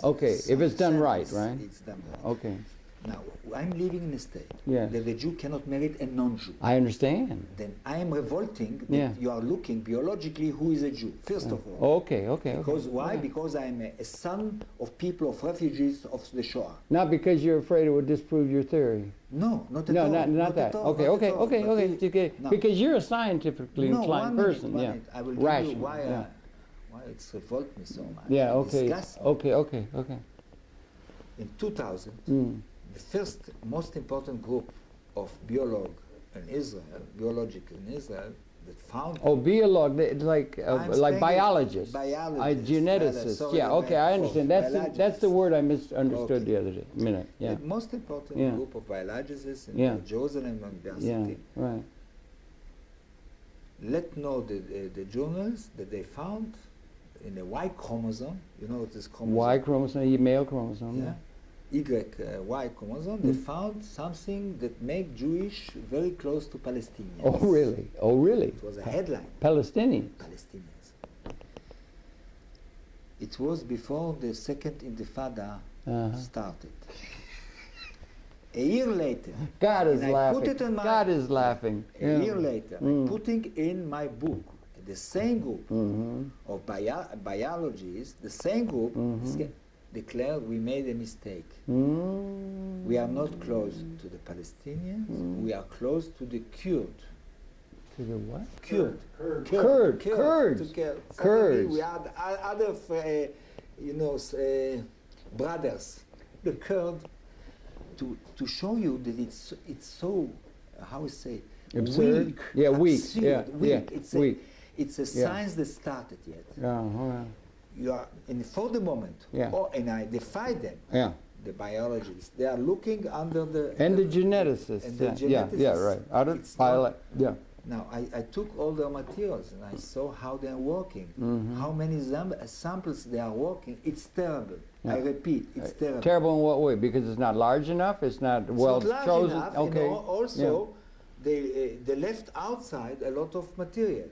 Okay, if it's done right, right? It's done right. Okay. Now, I'm living in a state Yes. that the Jew cannot marry a non-Jew. I understand. Then I am revolting that you are looking biologically who is a Jew, first of all. Okay. Because why? Yeah. Because I'm a son of people, of refugees of the Shoah. Not because you're afraid it would disprove your theory. No, not at No, all. not that. At all, Okay, not okay, at all. okay, But okay. Okay. no. Because you're a scientifically inclined person. One Yeah. minute. I will give Rational. you why, Yeah. why it's revolt me so much. Yeah. It Okay. disgusts me. Okay. In 2000, Mm. the first most important group of biological in Israel that found Biolog, like saying biologists, biologists, geneticists. sorry, Yeah, okay, I understand. That's the word I misunderstood the other day. Minute. Yeah. the most important group of biologists in the Jerusalem University. Yeah. Right. Let know the journals that they found in the Y chromosome. You know what this chromosome? Y chromosome, male chromosome. Yeah. Y chromosome, they found something that made Jewish very close to Palestinians. Oh, really? Oh, really? It was a headline. Palestinians. It was before the second Intifada started. A year later, God is laughing. Put it in my, God is laughing. A year later, I'm putting in my book the same group of biologists, the same group declared we made a mistake. We are not close to the Palestinians, we are close to the Kurd. To the what? Kurd. Kurds. Kurds. We are other, brothers. The Kurd, to show you that it's so, how we say, absurd. Weak. Yeah, weak. Absurd, Yeah, weak. Yeah, weak. It's a science that started yet. You are, and for the moment, and I defy them. Yeah. The biologists, they are looking under the and the geneticists. And the geneticists. Right. Now I took all their materials and I saw how they are working, how many samples they are working. It's terrible. I repeat, it's terrible. Terrible in what way? Because it's not large enough. It's not well chosen. Enough, okay. Also, they left outside a lot of material.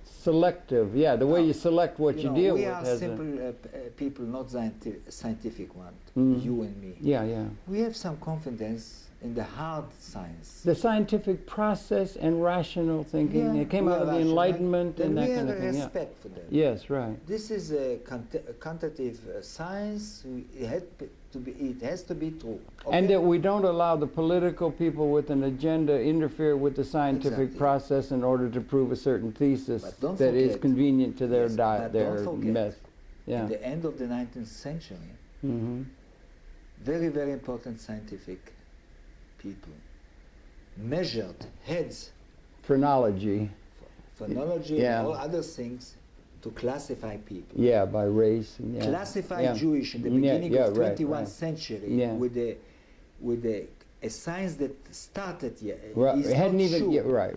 Selective, the way you select what you deal with. We are simple people, not scientific one, you and me. Yeah. We have some confidence in the hard science. The scientific process and rational thinking. It came out of the Enlightenment and that kind of thing. We have respect for them. Yes, right. This is a quantitative science. It has to be true. Okay? And that we don't allow the political people with an agenda interfere with the scientific process in order to prove a certain thesis that is convenient to their method. At the end of the 19th century, very, very important scientific people measured heads, phrenology, and all other things to classify people. Yeah, by race. And, classify Jewish in the beginning of 21st century with a science that started it hadn't even right.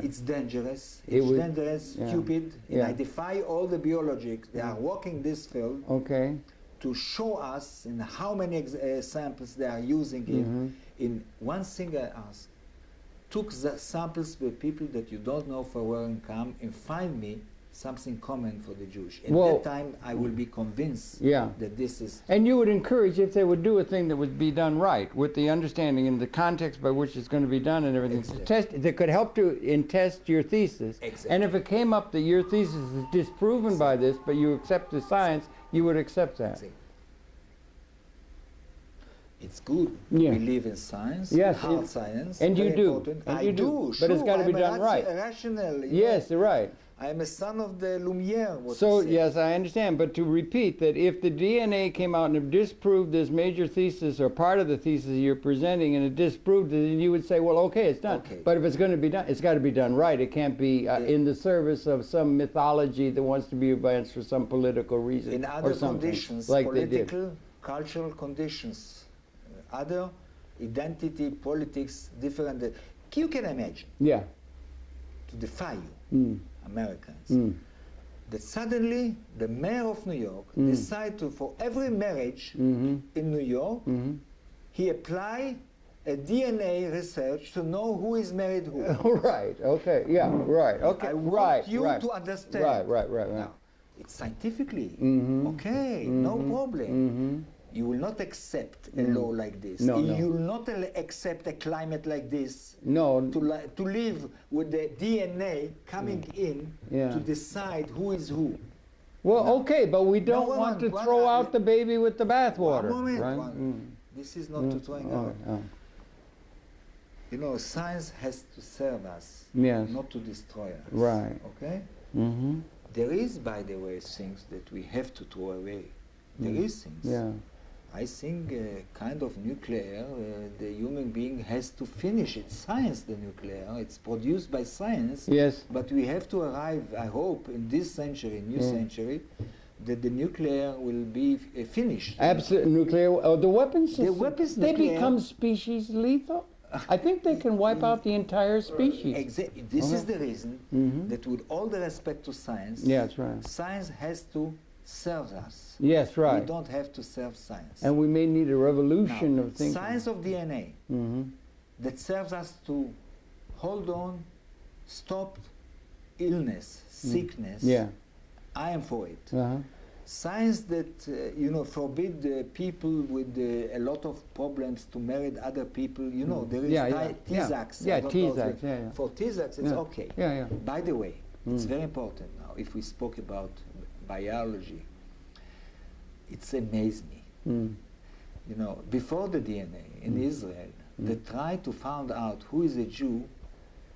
It's dangerous. It's dangerous, stupid. And I defy all the biologists. They are working this field. Okay. To show us in how many samples they are using in one thing I asked, took the samples with people that you don't know for where and come and find me something common for the Jewish. At that time I will be convinced that this is... And you would encourage if they would do a thing that would be done right, with the understanding and the context by which it's going to be done and everything, that could help to test your thesis. And if it came up that your thesis is disproven by this, but you accept the science, you would accept that. It's good. We live in science, hard science. And you do. Important. And I do. But it's got to be done right. Rational. Yes, you're right. I am a son of the Lumiere. So, yes, I understand. But to repeat that if the DNA came out and disproved this major thesis or part of the thesis you're presenting and it disproved it, then you would say, well, okay, it's done. But if it's going to be done, it's got to be done right. It can't be in the service of some mythology that wants to be advanced for some political reason. In other conditions, like political, cultural conditions, other identity, politics, different. You can imagine. Yeah. To defy you, Americans, that suddenly the mayor of New York decided to, for every marriage in New York, he apply a DNA research to know who is married who. Right. Okay. Yeah. Right. Okay. I want you to understand. Right. Now, it's scientifically okay, no problem. You will not accept a law like this. No, you will not accept a climate like this. No. To live with the DNA coming in to decide who is who. Well, okay, but we don't want to throw out the baby with the bathwater. One moment. Right? This is not to throwing out. You know, science has to serve us, not to destroy us. Right. Okay? Mm-hmm. There is, by the way, things that we have to throw away. There is things. Yeah. I think kind of nuclear, the human being has to finish its science, the nuclear. It's produced by science. Yes. But we have to arrive, I hope, in this century, new century, that the nuclear will be finished. Absolutely. Nuclear, the weapons system, the weapons they nuclear, become species lethal? I think they can wipe out the entire species. Exactly. This is the reason that with all the respect to science, that's right. Science has to serve us. Yes, right. We don't have to serve science. And we may need a revolution now, of thinking. Science of DNA that serves us to hold on, stop illness, sickness. Yeah. I am for it. Science that you know, forbid people with a lot of problems to marry other people. You know, there is dissects. Dissects. For dissects, it's okay. Yeah. By the way, it's very important now. If we spoke about biology, it's amazed me. You know, before the DNA in Israel, they tried to find out who is a Jew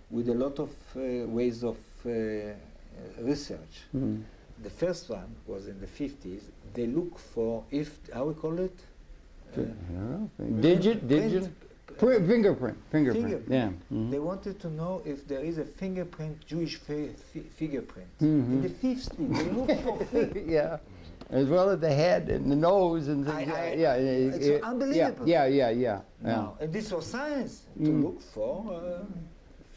with a lot of ways of research. The first one was in the 50s. They look for how we call it? Fingerprint. Yeah. They wanted to know if there is a fingerprint, Jewish fingerprint. In the 50s, they looked for fingerprint. Yeah. As well as the head and the nose and things. It's unbelievable. Yeah. Now, and this was science, to look for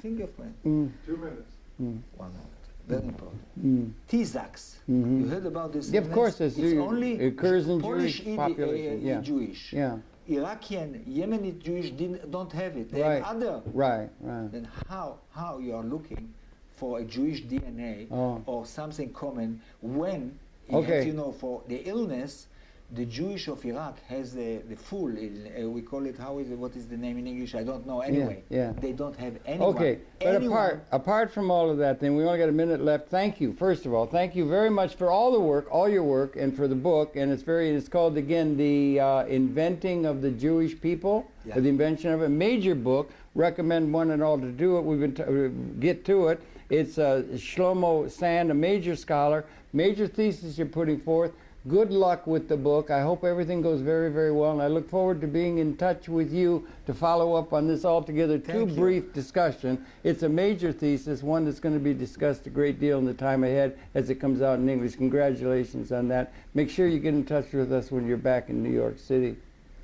fingerprint. 2 minutes. 1 minute. Very important. T-Zax. You heard about this? Yeah, of course. It's only occurs in Polish Jewish population. Jewish. Yeah. Iraqi and Yemeni Jewish don't have it. They have other. Right. Then how you are looking for a Jewish DNA or something common when you know, for the illness, the Jewish of Iraq has the full, we call it, what is the name in English? I don't know. Anyway, they don't have anyone. Okay, but apart from all of that, then we only got a minute left. Thank you, first of all. Thank you very much for all your work, and for the book. And it's called, again, The Inventing of the Jewish People, or The Invention of a Major book. Recommend one and all to do it. We've been get to it. It's Shlomo Sand, a major scholar, major thesis you're putting forth. Good luck with the book. I hope everything goes very, very well, and I look forward to being in touch with you to follow up on this altogether too brief discussion. It's a major thesis, one that's going to be discussed a great deal in the time ahead as it comes out in English. Congratulations on that. Make sure you get in touch with us when you're back in New York City.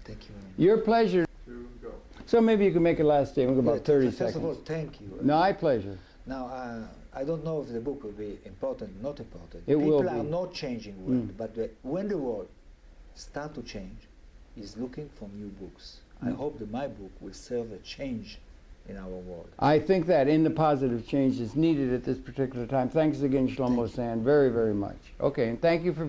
Thank you. Your pleasure. To go. So maybe you can make a last statement, about 30 seconds. First of all, thank you. My pleasure. Now, I don't know if the book will be important, not important. People are not changing the world, but when the world start to change, is looking for new books. I hope that my book will serve a change in our world. I think that in the positive change is needed at this particular time. Thanks again, Shlomo Sand, very, very much. Okay, and thank you for